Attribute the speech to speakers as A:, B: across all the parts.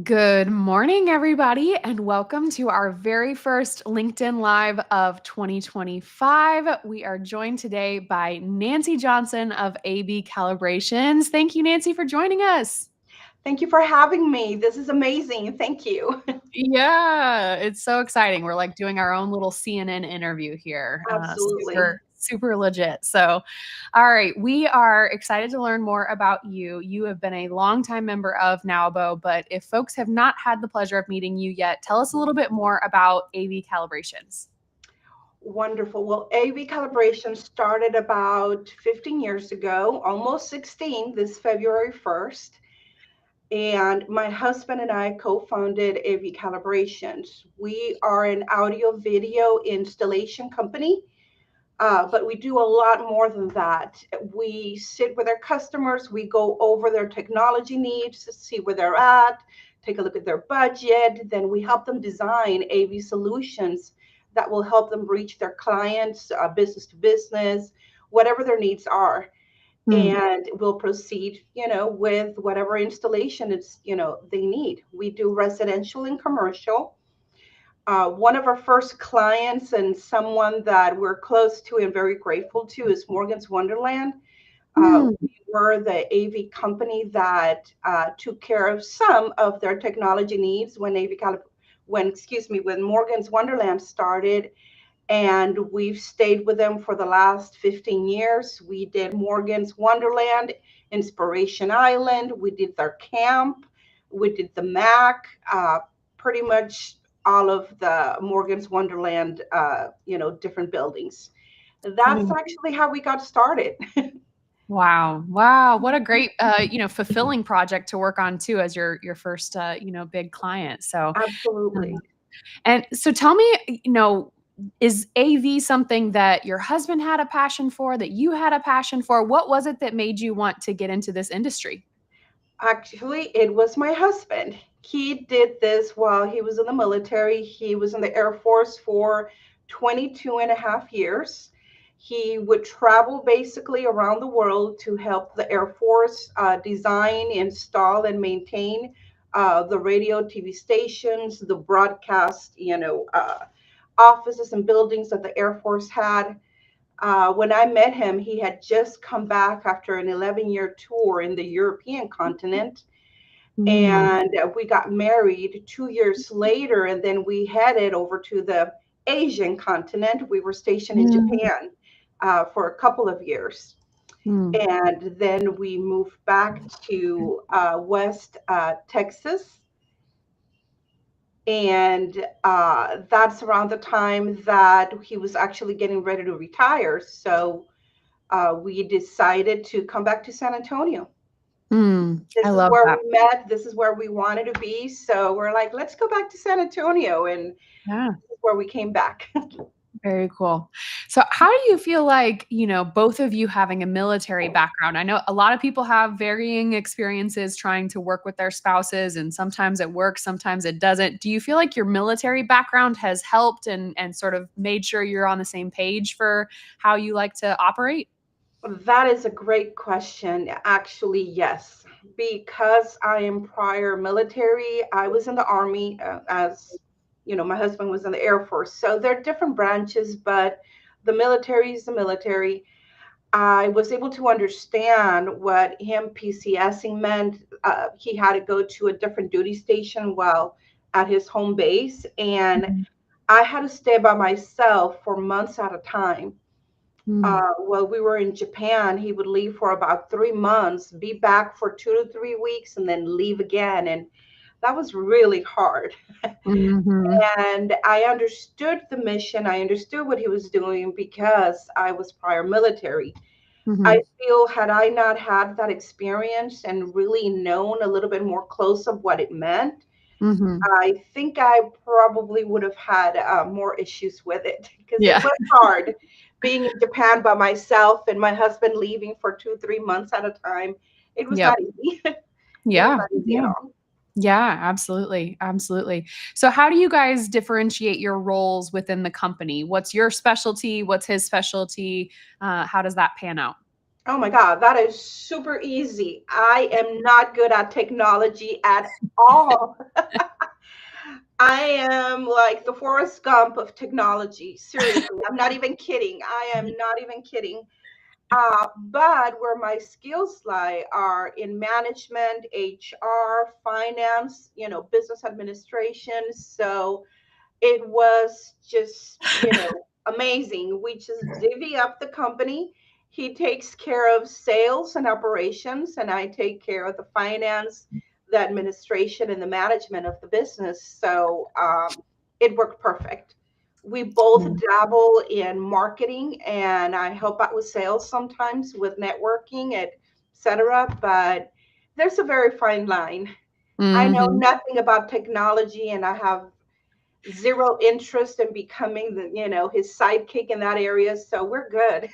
A: Good morning, everybody, and welcome to our very first LinkedIn Live of 2025. We are joined today by Nancy Johnson of AV Calibrations. Thank you, Nancy, for joining us.
B: Thank you for having me. This is amazing. Thank you.
A: Yeah, it's so exciting. We're like doing our own little CNN interview here.
B: Absolutely.
A: Super legit. So, all right, we are excited to learn more about you. You have been a longtime member of NAWBO, but if folks have not had the pleasure of meeting you yet, tell us a little bit more about AV Calibrations.
B: Wonderful. Well, AV Calibration started about 15 years ago, almost 16, this February 1st. And my husband and I co-founded AV Calibrations. We are an audio video installation company, but we do a lot more than that. We sit with our customers, we go over their technology needs to see where they're at, take a look at their budget, then we help them design AV solutions that will help them reach their clients, business to business, whatever their needs are. And we'll proceed, with whatever installation they need. We do residential and commercial. One of our first clients and someone that we're close to and very grateful to is Morgan's Wonderland. We were the AV company that took care of some of their technology needs when Morgan's Wonderland started, and we've stayed with them for the last 15 years. We did Morgan's Wonderland, Inspiration Island, we did their camp, we did the Mac, pretty much all of the Morgan's Wonderland, different buildings. That's actually how we got started.
A: Wow. Wow. What a great, fulfilling project to work on too, as your first, big client. So,
B: Absolutely.
A: and so tell me, is AV something that your husband had a passion for, that you had a passion for? What was it that made you want to get into this industry?
B: Actually, it was my husband. He did this while he was in the military. He was in the Air Force for 22 and a half years. He would travel basically around the world to help the Air Force design, install, and maintain the radio, TV stations, the broadcast, offices and buildings that the Air Force had. When I met him, he had just come back after an 11-year tour in the European continent. And we got married 2 years later, and then we headed over to the Asian continent. We were stationed in Japan for a couple of years. And then we moved back to West Texas. And that's around the time that he was actually getting ready to retire. So we decided to come back to San Antonio.
A: I
B: This is
A: love
B: where
A: that.
B: we met. This is where we wanted to be. So we're like, let's go back to San Antonio. And
A: Yeah.
B: this is where we came back.
A: Very cool. So how do you feel like, both of you having a military background? I know a lot of people have varying experiences trying to work with their spouses, and sometimes it works, sometimes it doesn't. Do you feel like your military background has helped and sort of made sure you're on the same page for how you like to operate?
B: That is a great question. Actually, yes. Because I am prior military, I was in the Army as my husband was in the Air Force. So they're different branches, but the military is the military. I was able to understand what him PCSing meant. He had to go to a different duty station while at his home base, and I had to stay by myself for months at a time. While we were in Japan, he would leave for about 3 months, be back for 2 to 3 weeks, and then leave again. And that was really hard. And I understood the mission. I understood what he was doing because I was prior military. I feel had I not had that experience and really known a little bit more close of what it meant, I think I probably would have had more issues with it because it
A: Yeah.
B: was hard being in Japan by myself and my husband leaving for 2, 3 months at a time. It was
A: Yep.
B: not easy. It was
A: Yeah.
B: not easy at
A: Yeah.
B: all.
A: Yeah, absolutely. Absolutely. So how do you guys differentiate your roles within the company? What's your specialty? What's his specialty? How does that pan out?
B: Oh my God, that is super easy. I am not good at technology at all. I am like the Forrest Gump of technology. Seriously, I'm not even kidding. I am not even kidding. But where my skills lie are in management, HR, finance, business administration. So it was just, amazing. We just divvy up the company. He takes care of sales and operations, and I take care of the finance, the administration, and the management of the business. So it worked perfect. We both
A: Mm.
B: dabble in marketing, and I help out with sales sometimes with networking, etc. But there's a very fine line. I know
A: Mhm.
B: nothing about technology, and I have zero interest in becoming his sidekick in that area. So we're good.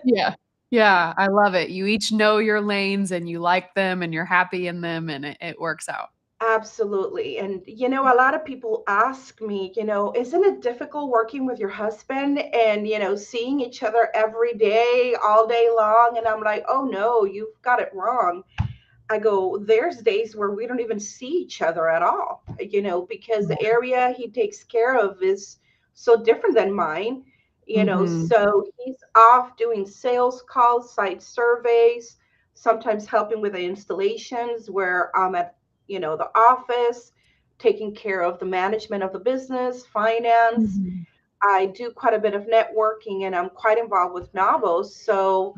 A: Yeah. Yeah, I love it. You each know your lanes and you like them and you're happy in them and it works out.
B: Absolutely. And a lot of people ask me, isn't it difficult working with your husband and seeing each other every day, all day long? And I'm like, oh no, you've got it wrong. I go, there's days where we don't even see each other at all, because the area he takes care of is so different than mine,
A: Mhm.
B: so he's off doing sales calls, site surveys, sometimes helping with the installations where I'm at, the office, taking care of the management of the business, finance.
A: Mhm.
B: I do quite a bit of networking and I'm quite involved with NAWBO. So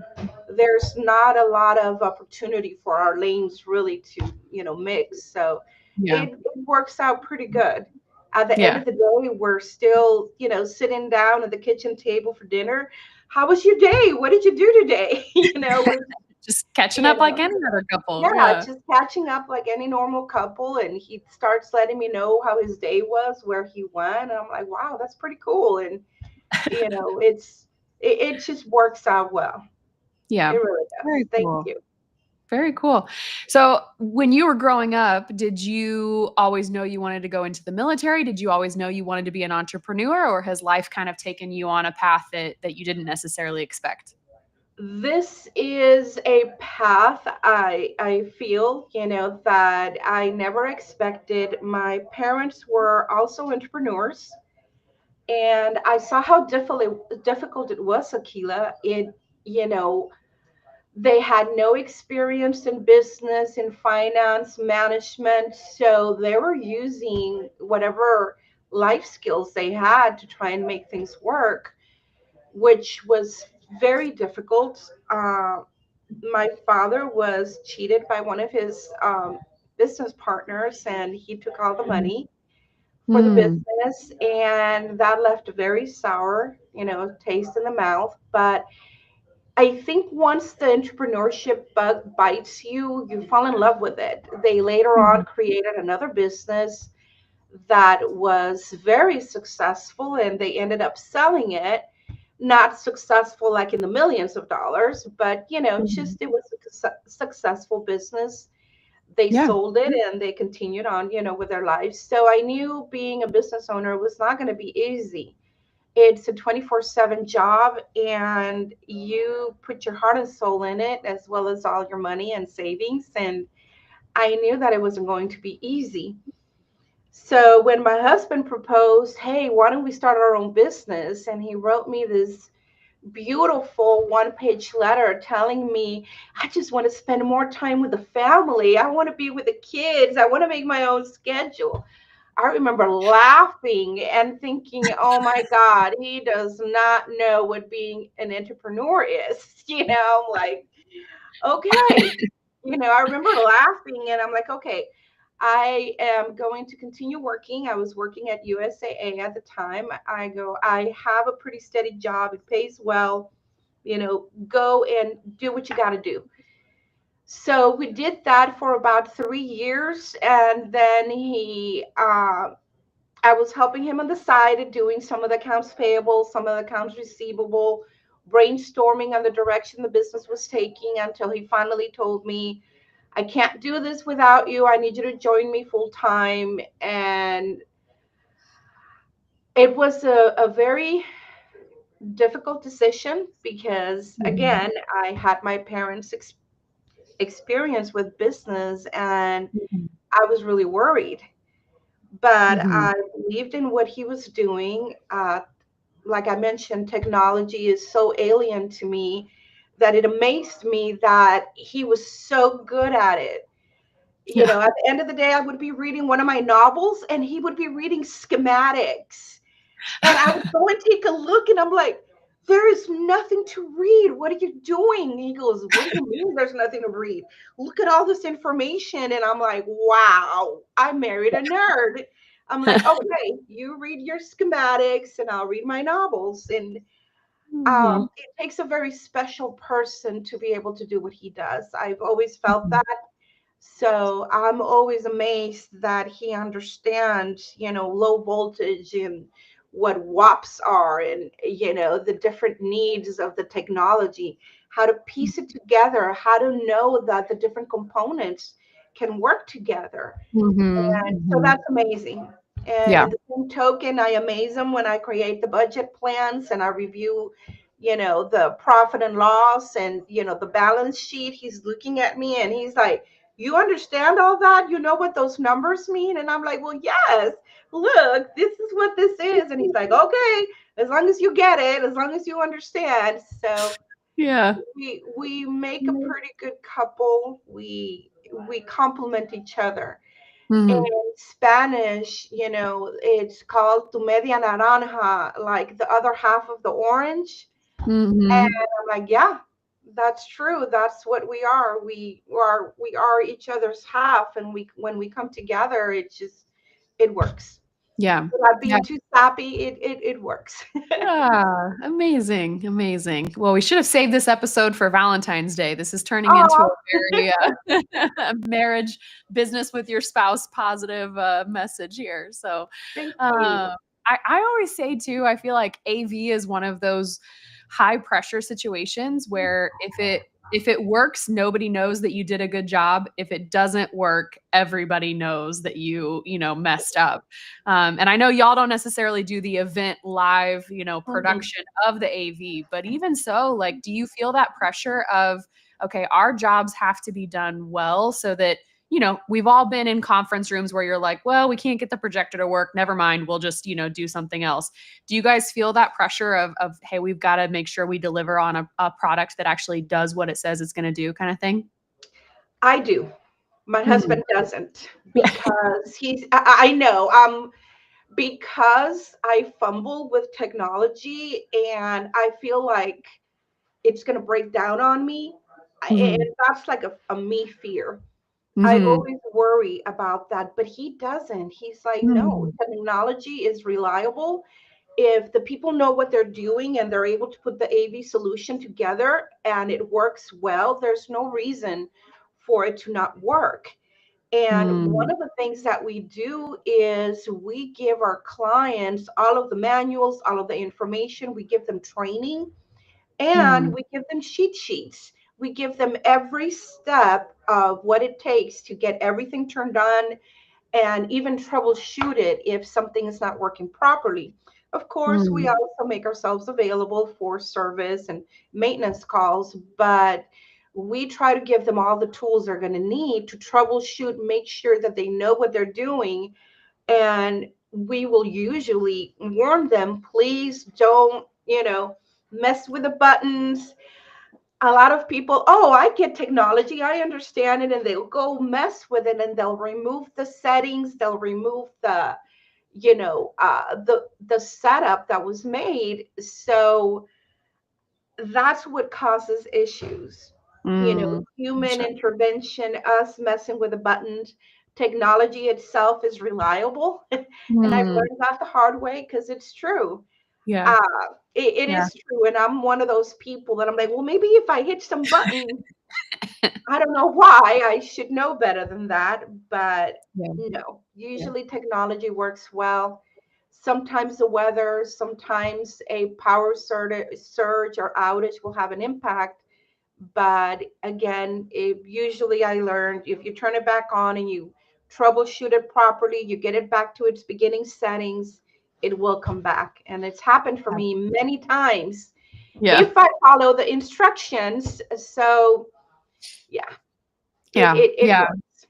B: there's not a lot of opportunity for our lanes really to, mix. So
A: Yeah.
B: it works out pretty good. At the end
A: Yeah.
B: of the day, we're still, sitting down at the kitchen table for dinner. How was your day? What did you do today? We're,
A: Just catching
B: you
A: up like
B: know,
A: any other couple.
B: yeah,
A: Yeah.
B: just catching up like any normal couple. And he starts letting me know how his day was, where he went. And I'm like, wow, that's pretty cool. And it just works out well. It
A: Yeah.
B: really does.
A: Very
B: Thank
A: cool.
B: you.
A: Very cool. So, when you were growing up, did you always know you wanted to go into the military? Did you always know you wanted to be an entrepreneur, or has life kind of taken you on a path that you didn't necessarily expect?
B: This is a path I feel, that I never expected. My parents were also entrepreneurs, and I saw how difficult it was, Akila. You know, they had no experience in business, in finance, management, so they were using whatever life skills they had to try and make things work, which was very difficult. My father was cheated by one of his business partners, and he took all the money for the
A: Mm.
B: business, and that left a very sour, taste in the mouth. But I think once the entrepreneurship bug bites you, you fall in love with it. They later on
A: Mhm.
B: created another business that was very successful, and they ended up selling it. Not successful like in the millions of dollars, but
A: Mhm.
B: just it was a successful business. They
A: Yeah.
B: sold it and they continued on, with their lives. So I knew being a business owner was not going to be easy. It's a 24/7 job, and you put your heart and soul in it, as well as all your money and savings. And I knew that it wasn't going to be easy. So when my husband proposed, hey, why don't we start our own business? And he wrote me this beautiful one-page letter telling me, I just want to spend more time with the family. I want to be with the kids. I want to make my own schedule. I remember laughing and thinking, oh my God, he does not know what being an entrepreneur is. I'm like, okay. I remember laughing and I'm like, okay, I am going to continue working. I was working at USAA at the time. I go, I have a pretty steady job. It pays well. Go and do what you got to do. So we did that for about 3 years. And then I was helping him on the side, doing some of the accounts payable, some of the accounts receivable, brainstorming on the direction the business was taking until he finally told me, I can't do this without you. I need you to join me full time. And it was a very difficult decision because,
A: Mhm.
B: again, I had my parents' experience with business and
A: Mhm.
B: I was really worried. But
A: Mhm.
B: I believed in what he was doing. Like I mentioned, technology is so alien to me that it amazed me that he was so good at it.
A: Yeah.
B: At the end of the day, I would be reading one of my novels and he would be reading schematics. And I would go and take a look and I'm like, there is nothing to read. What are you doing? And he goes, what do you mean there's nothing to read? Look at all this information. And I'm like, wow, I married a nerd. I'm like, okay, you read your schematics and I'll read my novels. And
A: Mhm.
B: it takes a very special person to be able to do what he does. I've always felt
A: Mhm.
B: that. So I'm always amazed that he understands, low voltage and what WAPs are and, the different needs of the technology, how to piece it together, how to know that the different components can work together.
A: Mhm.
B: So
A: Mhm.
B: that's amazing. And
A: Yeah.
B: in the same token, I amaze him when I create the budget plans and I review, the profit and loss and, the balance sheet. He's looking at me and he's like, you understand all that? You know what those numbers mean? And I'm like, well, yes, look, this is what this is. And he's like, okay, as long as you get it, as long as you understand. So
A: Yeah.
B: we make a pretty good couple. We complement each other.
A: Mhm.
B: In Spanish, it's called tu media naranja, like the other half of the orange.
A: Mhm.
B: And I'm like, yeah, that's true. That's what we are. We are each other's half, and we when we come together, it works.
A: Yeah.
B: Without
A: Yeah.
B: being too sappy, it works.
A: Ah, amazing, amazing. Well, we should have saved this episode for Valentine's Day. This is turning into
B: Oh,
A: a very marriage, business with your spouse positive message here. So,
B: thank you.
A: uh, I always say too, I feel like AV is one of those high pressure situations where if it works, nobody knows that you did a good job. If it doesn't work, everybody knows that you messed up. And I know y'all don't necessarily do the event live,
B: Mhm.
A: production of the AV, but even so, like, do you feel that pressure of, okay, our jobs have to be done well so that, we've all been in conference rooms where you're like, well, we can't get the projector to work. Never mind. We'll just, do something else. Do you guys feel that pressure of hey, we've got to make sure we deliver on a product that actually does what it says it's going to do kind of thing?
B: I do. My
A: Mhm.
B: husband doesn't because I know. Because I fumble with technology and I feel like it's going to break down on me. And
A: Mhm.
B: that's like a me fear. I
A: Mhm.
B: always worry about that, but he doesn't. He's like, no,
A: Mhm.
B: technology is reliable. If the people know what they're doing and they're able to put the AV solution together and it works well, there's no reason for it to not work. And one
A: Mhm.
B: of the things that we do is we give our clients all of the manuals, all of the information, we give them training, and
A: Mhm.
B: we give them cheat sheets. We give them every step of what it takes to get everything turned on and even troubleshoot it if something is not working properly. Of course, we
A: Mhm.
B: also make ourselves available for service and maintenance calls, but we try to give them all the tools they're going to need to troubleshoot, make sure that they know what they're doing. And we will usually warn them, please don't, mess with the buttons. A lot of people, oh, I get technology, I understand it, and they'll go mess with it and they'll remove the settings, they'll remove the setup that was made. So that's what causes issues.
A: Mm.
B: Human
A: Gotcha.
B: intervention, us messing with the buttons. Technology itself is reliable, and I've
A: Mm.
B: learned that the hard way because it's true.
A: Yeah.
B: uh it
A: Yeah.
B: is true, and I'm one of those people that I'm like, well, maybe if I hit some buttons, I don't know why. I should know better than that, but
A: Yeah.
B: no.
A: Yeah.
B: Usually technology works well. Sometimes the weather, sometimes a power surge or outage will have an impact. But again, usually I learned if you turn it back on and you troubleshoot it properly, you get it back to its beginning settings, it will come back. And it's happened for me many times
A: Yeah.
B: if I follow the instructions. So yeah,
A: Yeah.
B: it
A: Yeah.
B: works.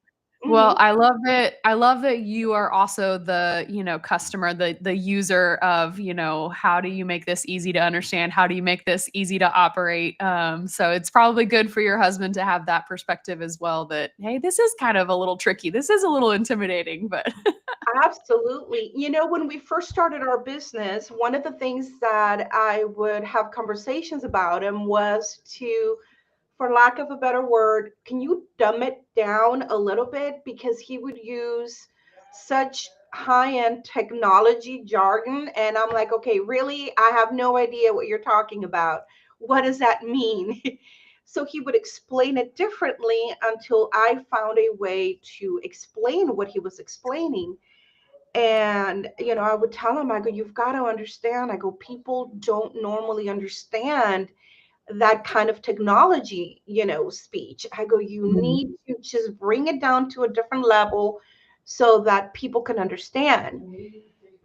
A: Well,
B: Hmm.
A: I love it. I love that you are also the, customer, the user of, how do you make this easy to understand? How do you make this easy to operate? So it's probably good for your husband to have that perspective as well that, hey, this is kind of a little tricky. This is a little intimidating, but
B: Absolutely. When we first started our business, one of the things that I would have conversations about him was to, for lack of a better word, can you dumb it down a little bit? Because he would use such high-end technology jargon. And I'm like, okay, really? I have no idea what you're talking about. What does that mean? So he would explain it differently until I found a way to explain what he was explaining. And, I would tell him, I go, you've got to understand. I go, people don't normally understand that kind of technology, speech. I go, you
A: Mm,
B: need to just bring it down to a different level so that people can understand.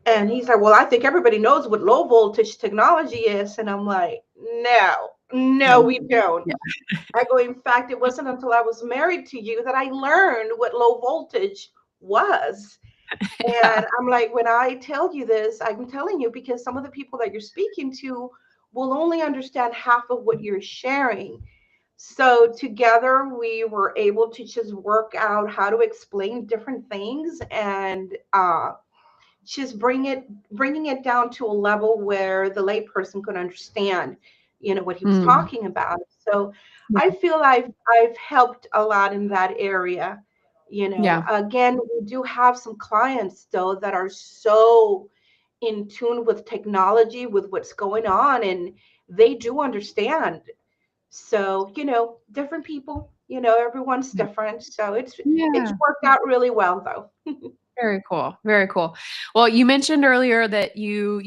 B: And he's like, well, I think everybody knows what low voltage technology is. And I'm like, no, no,
A: no.
B: we don't.
A: Yeah.
B: I go, in fact, it wasn't until I was married to you that I learned what low voltage was.
A: Yeah.
B: And I'm like, when I tell you this, I'm telling you because some of the people that you're speaking to will only understand half of what you're sharing. So together we were able to just work out how to explain different things and just bringing it down to a level where the layperson could understand, what he was
A: Mm,
B: talking about. So
A: yeah.
B: I feel I've helped a lot in that area.
A: Yeah.
B: Again, we do have some clients though that are so in tune with technology, with what's going on, and they do understand. So, different people, everyone's
A: Yeah.
B: different. So it's
A: Yeah.
B: worked out really well though.
A: Very cool. Very cool. Well, you mentioned earlier that you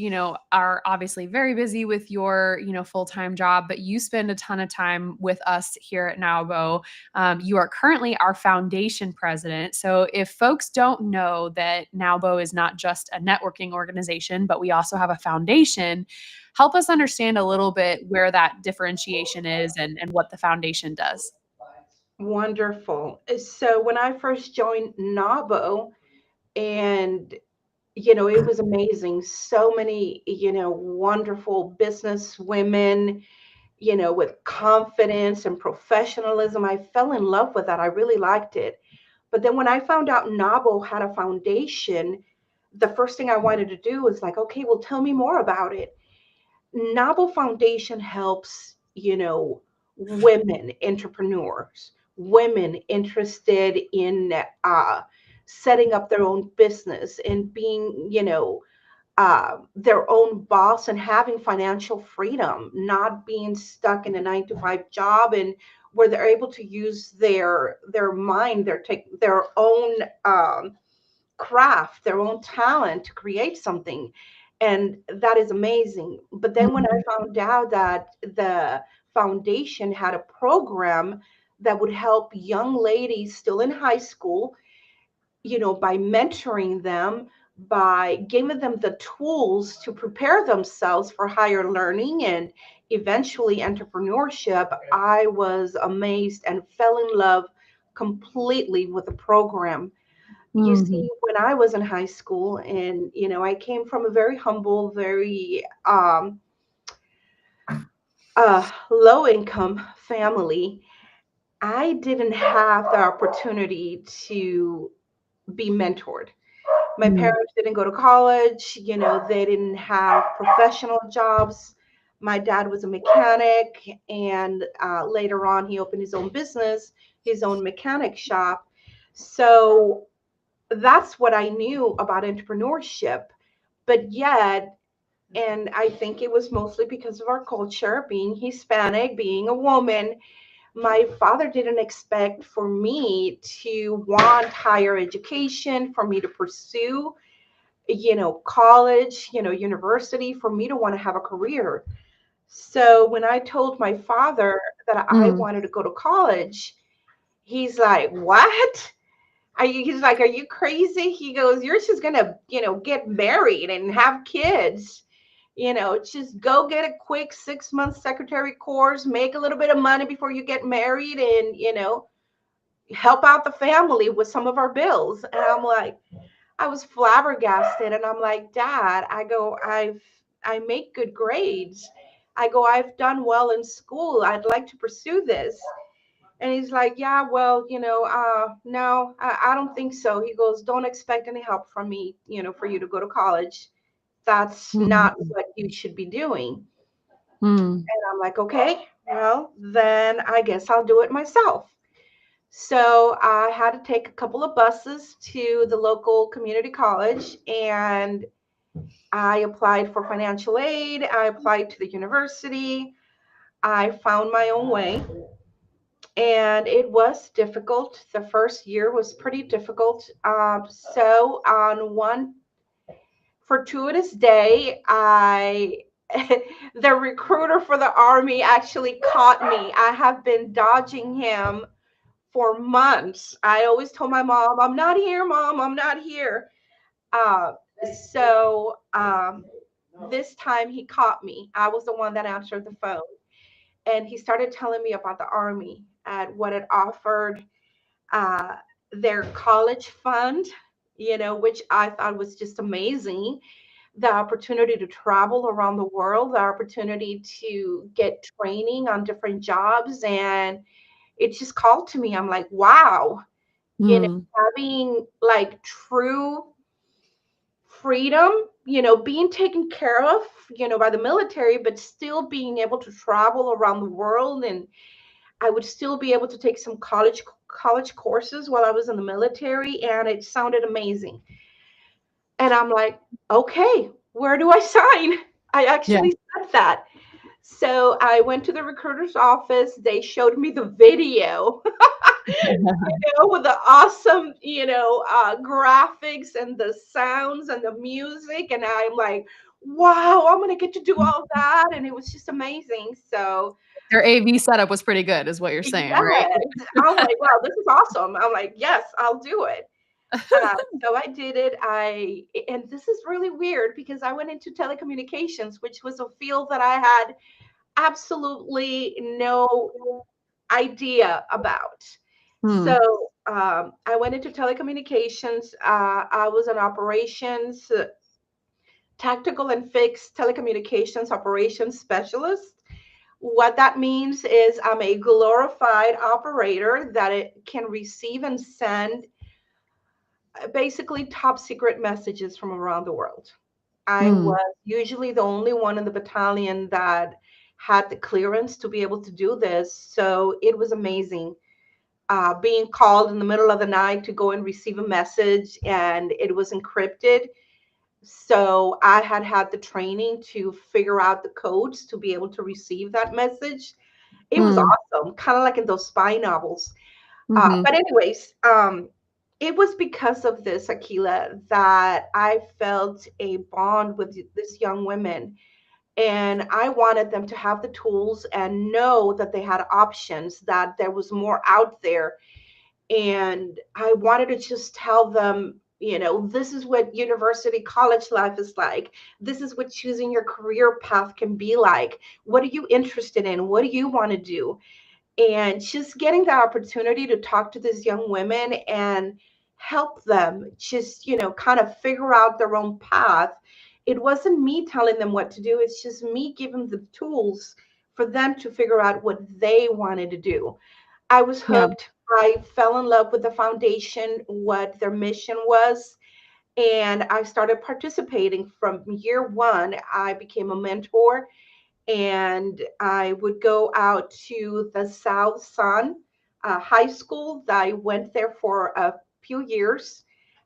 A: are obviously very busy with your, full-time job, but you spend a ton of time with us here at NAWBO. You are currently our foundation president. So if folks don't know that NAWBO is not just a networking organization, but we also have a foundation, help us understand a little bit where that differentiation is and what the foundation does.
B: Wonderful. So when I first joined NAWBO, and it was amazing. So many, wonderful business women, with confidence and professionalism. I fell in love with that. I really liked it. But then when I found out NAWBO had a foundation, the first thing I wanted to do was like, okay, well, tell me more about it. NAWBO Foundation helps, women entrepreneurs, women interested in setting up their own business and being, their own boss and having financial freedom, not being stuck in a 9 to 5 job, and where they're able to use their mind, their own craft, their own talent to create something. And that is amazing. But then when I
A: Mhm.
B: found out that the foundation had a program that would help young ladies still in high school, by mentoring them, by giving them the tools to prepare themselves for higher learning and eventually entrepreneurship, I was amazed and fell in love completely with the program. You
A: Mhm.
B: see, when I was in high school, and I came from a very humble, very low income family. I didn't have the opportunity to be mentored. My
A: Mm.
B: parents didn't go to college, they didn't have professional jobs. My dad was a mechanic, and later on, he opened his own business, his own mechanic shop. So that's what I knew about entrepreneurship. But yet, and I think it was mostly because of our culture, being Hispanic, being a woman, my father didn't expect for me to want higher education, for me to pursue, college, university, for me to want to have a career. So when I told my father that I
A: Mm.
B: wanted to go to college, he's like, what? He's like, are you crazy? He goes, you're just gonna, get married and have kids. Just go get a quick 6 month secretary course, make a little bit of money before you get married, and help out the family with some of our bills. And I'm like, I was flabbergasted, and I'm like, Dad, I go, I make good grades. I go, I've done well in school. I'd like to pursue this. And he's like, yeah, well, no, I don't think so. He goes, don't expect any help from me, for you to go to college. That's not
A: Mm.
B: what you should be doing.
A: Mm.
B: And I'm like, okay, well, then I guess I'll do it myself. So I had to take a couple of buses to the local community college, and I applied for financial aid. I applied to the university. I found my own way, and it was difficult. The first year was pretty difficult. So on one fortuitous day, I the recruiter for the Army actually caught me. I have been dodging him for months. I always told my mom, I'm not here, Mom, I'm not here. Uh, so this time he caught me. I was the one that answered the phone. And he started telling me about the Army and what it offered, uh, their college fund, which I thought was just amazing. The opportunity to travel around the world, the opportunity to get training on different jobs. And it just called to me. I'm like, wow,
A: Mm.
B: having like true freedom, being taken care of, by the military, but still being able to travel around the world. And I would still be able to take some college courses while I was in the military. And it sounded amazing. And I'm like, okay, where do I sign? I
A: Yeah.
B: actually said that. So I went to the recruiter's office. They showed me the video, with the awesome, graphics and the sounds and the music. And I'm like, wow, I'm going to get to do all that. And it was just amazing. So,
A: Their AV setup was pretty good is what you're saying, right?
B: yes, I was like, wow, this is awesome. I'm like, yes, I'll do it. So I did it. And this is really weird because I went into telecommunications, which was a field that I had absolutely no idea about.
A: Hmm.
B: So I went into telecommunications. I was an operations, tactical and fixed telecommunications operations specialist. What that means is I'm a glorified operator that it can receive and send basically top secret messages from around the world. I
A: Hmm.
B: was usually the only one in the battalion that had the clearance to be able to do this. So it was amazing, being called in the middle of the night to go and receive a message, and it was encrypted. So I had the training to figure out the codes to be able to receive that message. It was
A: Hmm.
B: awesome, kind of like in those spy novels.
A: Mhm.
B: But anyways, it was because of this, Akila, that I felt a bond with this young women. And I wanted them to have the tools and know that they had options, that there was more out there. And I wanted to just tell them, this is what university college life is like. This is what choosing your career path can be like. What are you interested in? What do you want to do? And just getting the opportunity to talk to these young women and help them just, kind of figure out their own path. It wasn't me telling them what to do, it's just me giving the tools for them to figure out what they wanted to do. I was
A: Yeah.
B: hooked. I fell in love with the foundation, what their mission was, and I started participating from year one. I became a mentor, and I would go out to the South Sun High School. I went there for a few years.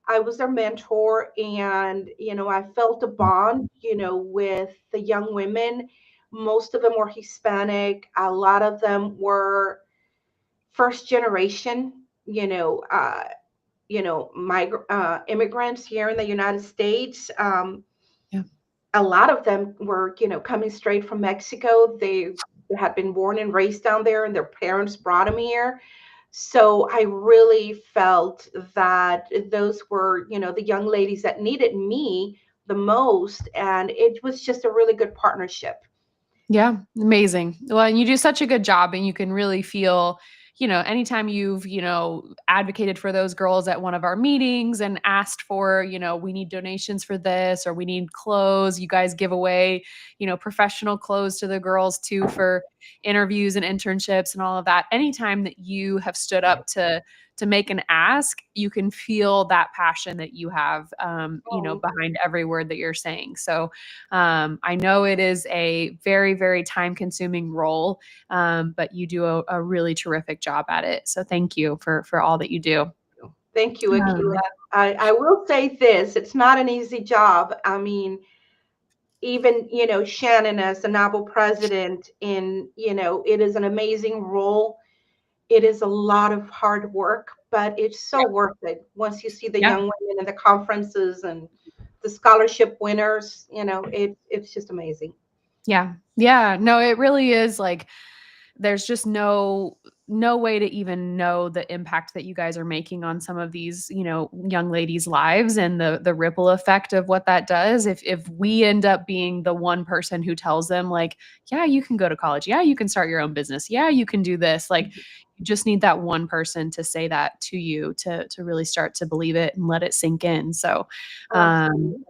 B: I was their mentor, and I felt a bond, with the young women. Most of them were Hispanic. A lot of them were first generation, immigrants here in the United States.
A: Yeah.
B: A lot of them were, coming straight from Mexico. They had been born and raised down there, and their parents brought them here. So I really felt that those were, the young ladies that needed me the most. And it was just a really good partnership.
A: Yeah, amazing. Well, and you do such a good job, and you can really feel, anytime you've, advocated for those girls at one of our meetings and asked for, we need donations for this or we need clothes. You guys give away, professional clothes to the girls too for interviews and internships and all of that. Anytime that you have stood up to make an ask, you can feel that passion that you have,
B: Oh,
A: behind every word that you're saying. So I know it is a very, very time consuming role, but you do a really terrific job at it. So thank you for all that you do.
B: thank you, Akila.
A: Um,
B: I will say this, it's not an easy job. I mean, even, Shannon as the NAWBO president, it is an amazing role. It is a lot of hard work, but it's so worth it once you see the
A: yeah,
B: young women in the conferences and the scholarship winners. It's just amazing.
A: yeah, yeah. No, it really is like there's just no way to even know the impact that you guys are making on some of these, young ladies' lives and the ripple effect of what that does. If we end up being the one person who tells them like, yeah, you can go to college, yeah, you can start your own business, yeah, you can do this, like you just need that one person to say that to you to really start to believe it and let it sink in. So um
B: Absolutely.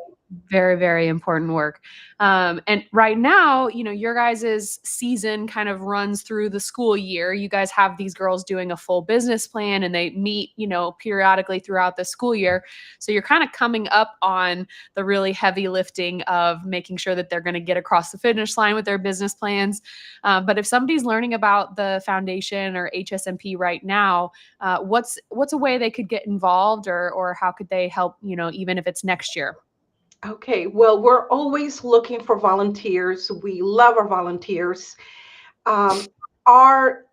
A: very, very important work. And right now, your guys' season kind of runs through the school year. You guys have these girls doing a full business plan and they meet, periodically throughout the school year. So you're kind of coming up on the really heavy lifting of making sure that they're going to get across the finish line with their business plans. But if somebody's learning about the foundation or HSMP right now, what's a way they could get involved or how could they help, even if it's next year?
B: Okay, well, we're always looking for volunteers. We love our volunteers. Um, our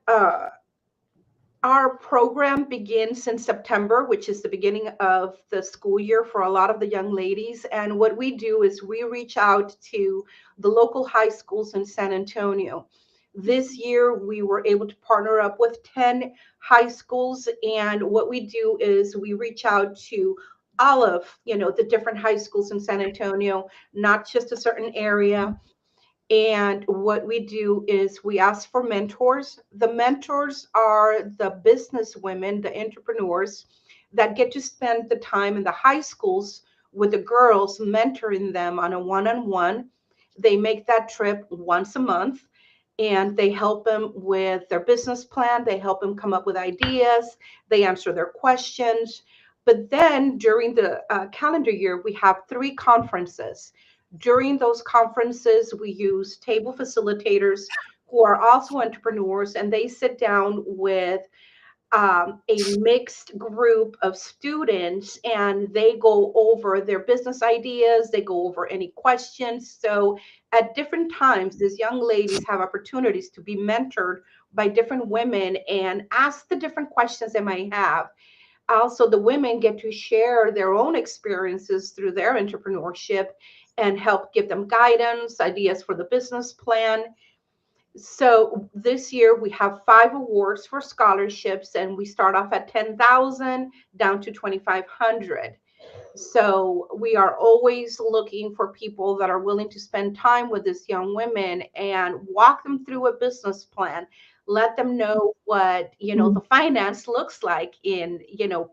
B: our program begins in September, which is the beginning of the school year for a lot of the young ladies. And what we do is we reach out to the local high schools in San Antonio. This year, we were able to partner up with 10 high schools. And what we do is we reach out to all of, the different high schools in San Antonio, not just a certain area. And what we do is we ask for mentors. The mentors are the business women, the entrepreneurs that get to spend the time in the high schools with the girls, mentoring them on a one on one. They make that trip once a month and they help them with their business plan. They help them come up with ideas. They answer their questions. But then during the calendar year, we have 3 conferences. During those conferences, we use table facilitators who are also entrepreneurs, and they sit down with a mixed group of students and they go over their business ideas, they go over any questions. So at different times, these young ladies have opportunities to be mentored by different women and ask the different questions they might have. Also, the women get to share their own experiences through their entrepreneurship and help give them guidance, ideas for the business plan. So this year we have 5 awards for scholarships, and we start off at 10,000 down to 2,500. So we are always looking for people that are willing to spend time with these young women and walk them through a business plan. Let them know what,
A: Mhm.
B: the finance looks like in,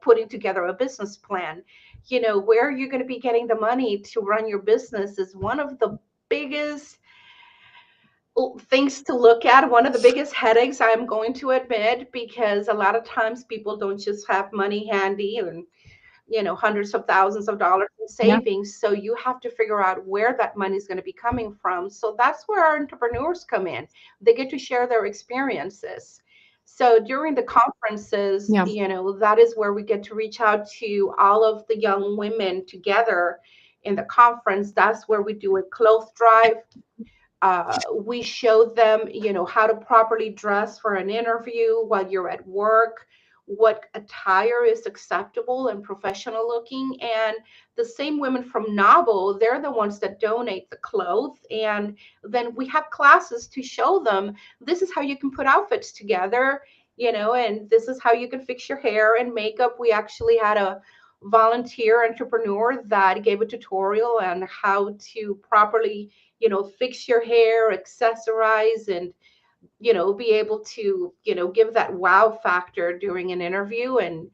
B: putting together a business plan. Where you're going to be getting the money to run your business is one of the biggest things to look at. One of the biggest headaches, I'm going to admit, because a lot of times people don't just have money handy and hundreds of thousands of dollars in
A: Yeah.
B: savings. So you have to figure out where that money is going to be coming from. So that's where our entrepreneurs come in. They get to share their experiences. So during the conferences,
A: Yeah.
B: that is where we get to reach out to all of the young women together in the conference. That's where we do a clothes drive. We show them, how to properly dress for an interview while you're at work, what attire is acceptable and professional looking. And the same women from NAWBO, they're the ones that donate the clothes. And then we have classes to show them this is how you can put outfits together and this is how you can fix your hair and makeup. We actually had a volunteer entrepreneur that gave a tutorial on how to properly, fix your hair, accessorize, and be able to, give that wow factor during an interview and,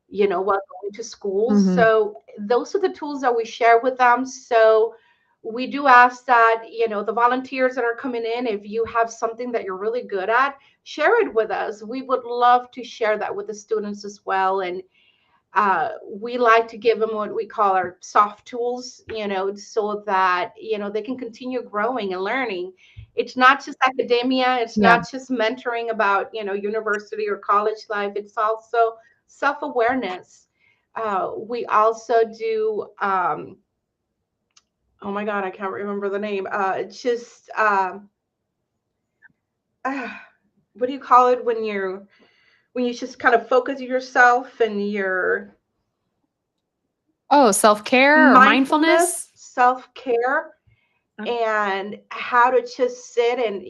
B: while going to school.
A: Mhm.
B: So those are the tools that we share with them. So we do ask that, the volunteers that are coming in, if you have something that you're really good at, share it with us. We would love to share that with the students as well. And we like to give them what we call our soft tools, so that, they can continue growing and learning. It's not just academia, it's
A: Yeah.
B: not just mentoring about, university or college life, it's also self awareness. We also do, oh my God, I can't remember the name. It's just, uh, what do you call it when you just kind of focus yourself and your
A: Oh, self-care or mindfulness?
B: mindfulness, self care,
A: Uh,
B: and how to just sit and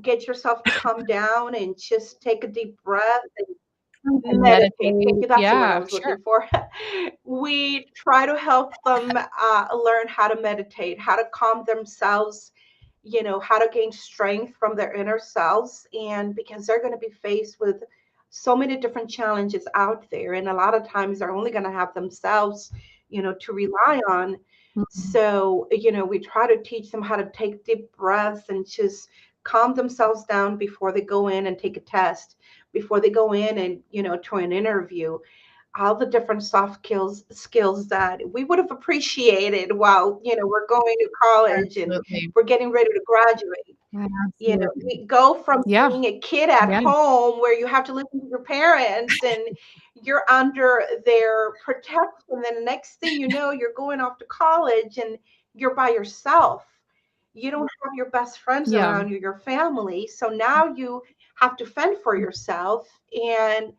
B: get yourself to calm down and just take a deep breath and
A: and
B: meditate. Thank
A: meditate.
B: you. That's the word I
A: Yeah,
B: was
A: sure.
B: looking for. We try to help them learn how to meditate, how to calm themselves, how to gain strength from their inner selves. And because they're going to be faced with so many different challenges out there, and a lot of times they're only going to have themselves, to rely on.
A: Mhm.
B: So, we try to teach them how to take deep breaths and just calm themselves down before they go in and take a test, before they go in and, to an interview. All the different soft skills that we would have appreciated while, we're going to college and
A: Absolutely.
B: we're getting ready to graduate.
A: Absolutely.
B: We go from
A: Yeah,
B: being a kid at
A: yeah,
B: home where you have to listen to your parents and you're under their protection. Then the next thing you know, you're going off to college and you're by yourself. You don't have your best friends
A: yeah,
B: around you, your family. So now you have to fend for yourself. And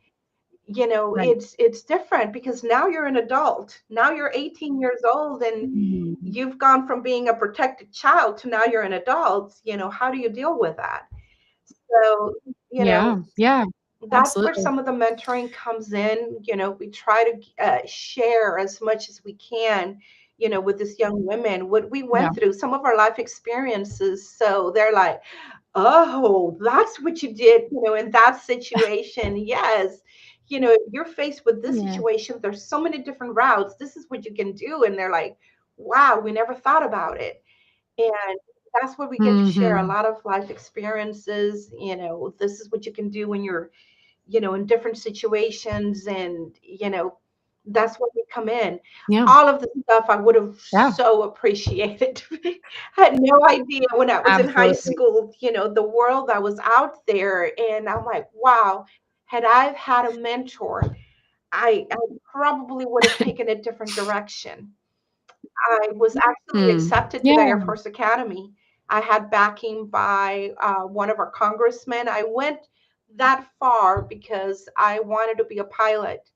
A: right.
B: it's different because now you're an adult. Now you're 18 years old and
A: Mhm.
B: you've gone from being a protected child to now you're an adult. How do you deal with that? So, you know,
A: Yeah, yeah,
B: that's where
A: absolutely.
B: some of the mentoring comes in. We try to share as much as we can, with this young women, what we
A: Yeah.
B: went through, some of our life experiences. So they're like, oh, that's what you did, in that situation. Yes. If you're faced with this
A: Yeah.
B: situation, there's so many different routes. This is what you can do. And they're like, wow, we never thought about it. And that's where we get to share a
A: Mhm.
B: lot of life experiences. This is what you can do when you're, in different situations. And, that's where we come in.
A: Yeah,
B: All of the stuff I would have
A: yeah,
B: so appreciated. I had no idea when I was in high
A: absolutely.
B: school, the world that was out there. And I'm like, wow, had I had a mentor, I probably would have taken a different direction. I was actually
A: Mm.
B: accepted to the Air
A: Yeah.
B: Force Academy. I had backing by one of our congressmen. I went that far because I wanted to be a pilot.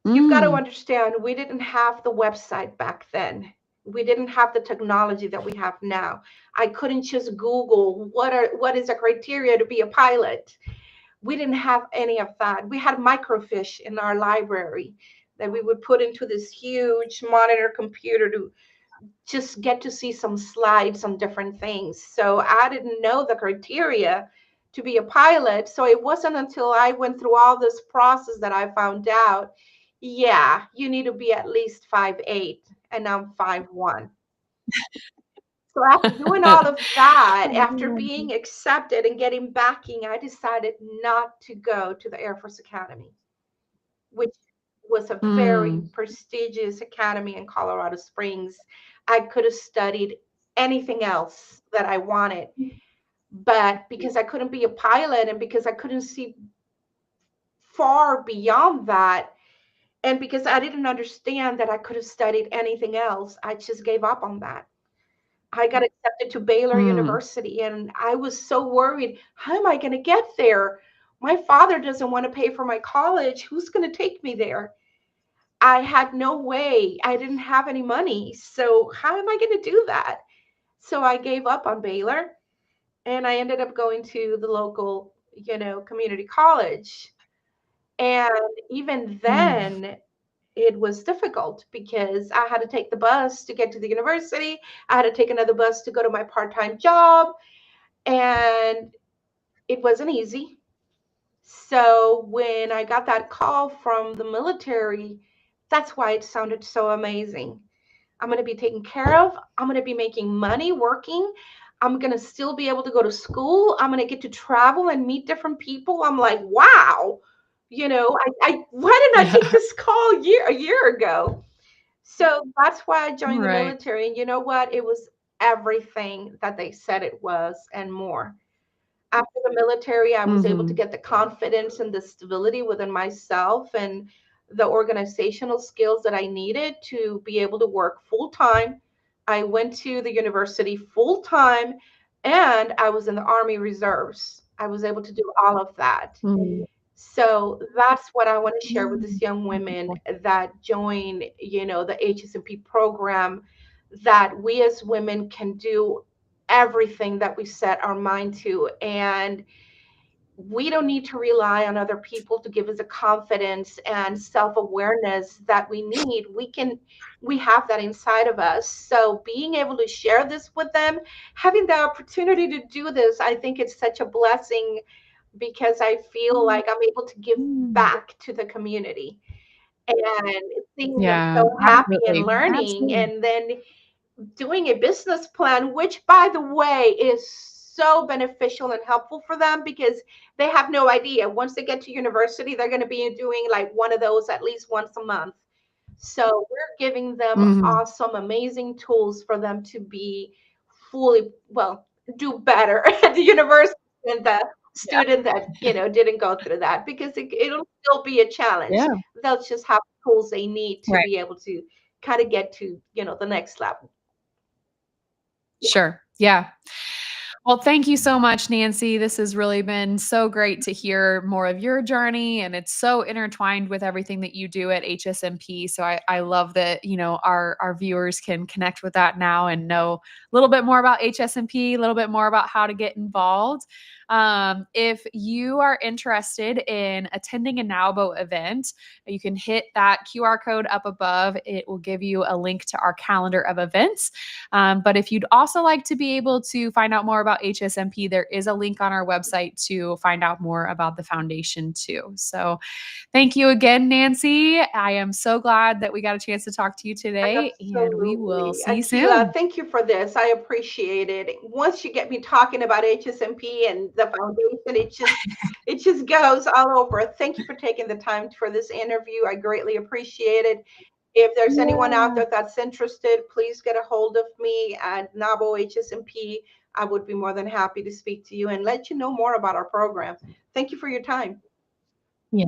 B: You've got to
A: Mm.
B: understand, we didn't have the website back then. We didn't have the technology that we have now. I couldn't just Google what is a criteria to be a pilot. We didn't have any of that. We had microfiche in our library that we would put into this huge monitor computer to just get to see some slides on different things. So I didn't know the criteria to be a pilot. So it wasn't until I went through all this process that I found out, yeah, you need to be at least 5'8", and I'm 5'1". So after doing all of that, after being accepted and getting backing, I decided not to go to the Air Force Academy, which was a very
A: Mm.
B: prestigious academy in Colorado Springs. I could have studied anything else that I wanted, but because I couldn't be a pilot and because I couldn't see far beyond that, and because I didn't understand that I could have studied anything else, I just gave up on that. I got accepted to Baylor
A: Mm.
B: University, and I was so worried. How am I going to get there? My father doesn't want to pay for my college. Who's going to take me there? I had no way. I didn't have any money. So how am I going to do that? So I gave up on Baylor and I ended up going to the local community college. And even
A: Mm.
B: then, it was difficult because I had to take the bus to get to the university. I had to take another bus to go to my part-time job, and it wasn't easy. So when I got that call from the military, that's why it sounded so amazing. I'm going to be taken care of. I'm going to be making money working. I'm going to still be able to go to school. I'm going to get to travel and meet different people. I'm like, wow, why didn't I take
A: Yeah.
B: this call a year ago? So that's why I joined the
A: Right.
B: military. And you know what? It was everything that they said it was and more. After the military, I was able to
A: Mhm.
B: get the confidence and the stability within myself and the organizational skills that I needed to be able to work full time. I went to the university full time and I was in the Army Reserves. I was able to do all of that.
A: Mm.
B: So that's what I want to share with
A: Mm.
B: these young women
A: Wonderful.
B: that join, the HSMP program, that we as women can do everything that we set our mind to. And we don't need to rely on other people to give us the confidence and self-awareness that we need. We have that inside of us. So being able to share this with them, having the opportunity to do this, I think it's such a blessing because I feel like I'm able to give
A: Mm.
B: back to the community and seeing them
A: Yeah,
B: so happy and
A: absolutely,
B: learning,
A: absolutely.
B: and then doing a business plan, which by the way is so beneficial and helpful for them because they have no idea. Once they get to university, they're going to be doing like one of those at least once a month. So we're giving them
A: Mhm.
B: awesome, amazing tools for them to be fully, well, do better at the university than the
A: Yeah.
B: student that, didn't go through that because it'll still be a challenge.
A: Yeah.
B: They'll just have tools they need to
A: Right.
B: be able to kind of get to, the next level.
A: Sure. Yeah. Well, thank you so much, Nancy. This has really been so great to hear more of your journey, and it's so intertwined with everything that you do at HSMP. So I love that, our viewers can connect with that now and know a little bit more about HSMP, a little bit more about how to get involved. If you are interested in attending a NAWBO event, you can hit that QR code up above. It will give you a link to our calendar of events. But if you'd also like to be able to find out more about HSMP, there is a link on our website to find out more about the foundation too. So thank you again, Nancy. I am so glad that we got a chance to talk to you today, and we will
B: Absolutely.
A: see you
B: Akila,
A: soon.
B: thank you for this. I appreciate it. Once you get me talking about HSMP and the foundation, it just goes all over. Thank you for taking the time for this interview. I greatly appreciate it. If there's anyone out
A: Yeah.
B: there that's interested, please get a hold of me at NAWBO HSMP. I would be more than happy to speak to you and let you know more about our program. Thank you for your time.
A: Yeah.